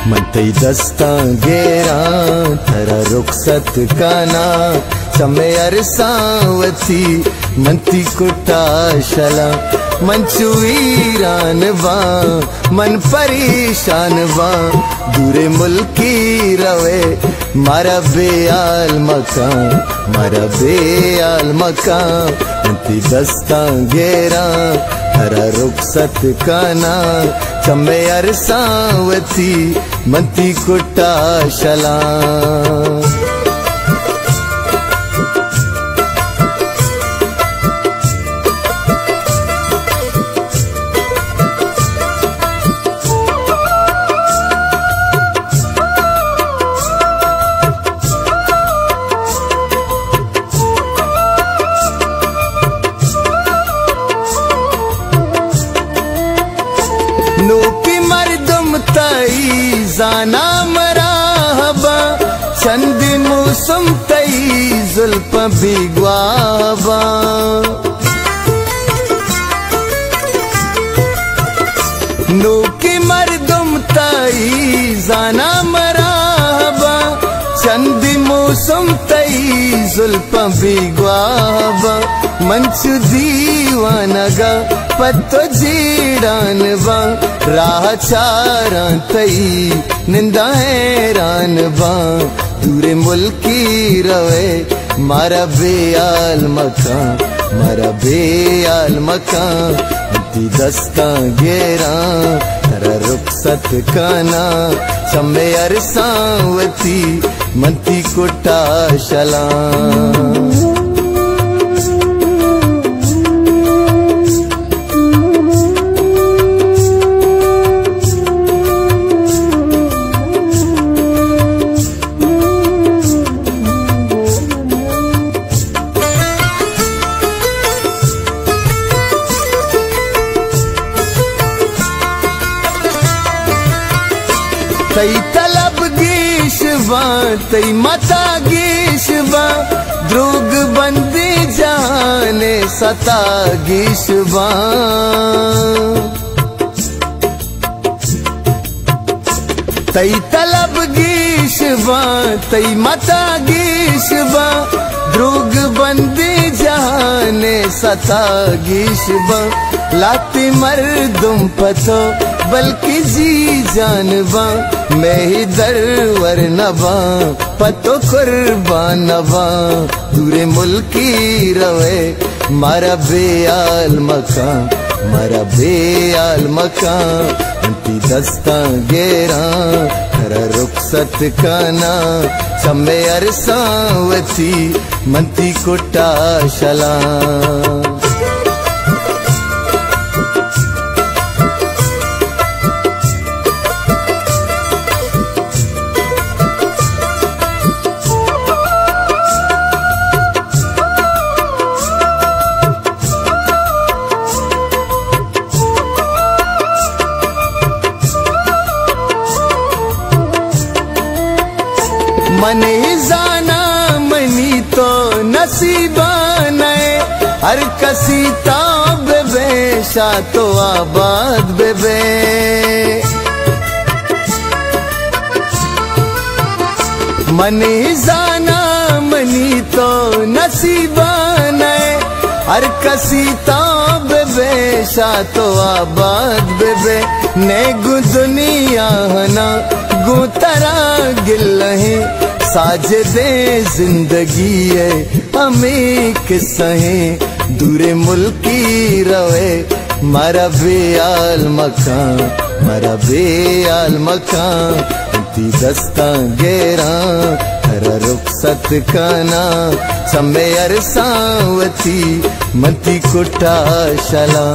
मंतई दस्ता गेरा थरा रुखसत काना चमे अरसावती मंती कुटा शला मंचू वीरान वा मन परेशान वा दूरे मुल्की रवे मारा बेआल मकान मंती दस्ता गेरा थरा रुखसत काना चमे अरसावती मंती कुटा शला नोकी मर्दम तई जाना मराहबा चंद मौसम तई जुल्फ बिगवाबा नोकी मर्दम तई जाना मराहबा चंद मौसम तई जुल्फ बिगवाबा मंचु दीवानगा पत्तो जीडान वा राह चारा तई निंदा हैरान वा दूरे मुल्की रवे मारा बेआल मकान ती दस्ता गेरा थरा रुखसत काना चमे अरसावती मंती कुटा शला तई तलब गीशवा तई मता गीशवा द्रुग बंदी जाने सता गीशवा तई तलब गीशवा तई मता गीशवा द्रुग बंदी जाने सता गीशवा लाती मर्दुम पतो बल्कि जी जानवा मैं ही दरवर नवा पतो कुर्बान नवा दूरे मुल्की रवे मारा बेआल मकान अंती दस्ता गेरा थरा रुखसत काना चमे अरसावती मंती कुटा शला मने जाना मनी तो नसीबा नए हर कसी ताब बेशा तो आबाद बेबे मने जाना मनी तो नसीबा नए हर कसी ताब बेशा तो आबाद बेबे ने गु दुनिया ना गु तरा गिल है साजदे जिंदगी है हमें किस्से दूरे मुल्की रवे मारा बेआल मकान ती दस्ता गेरा थरा रुखसत काना चमे अरसावती मंती कुटा शला।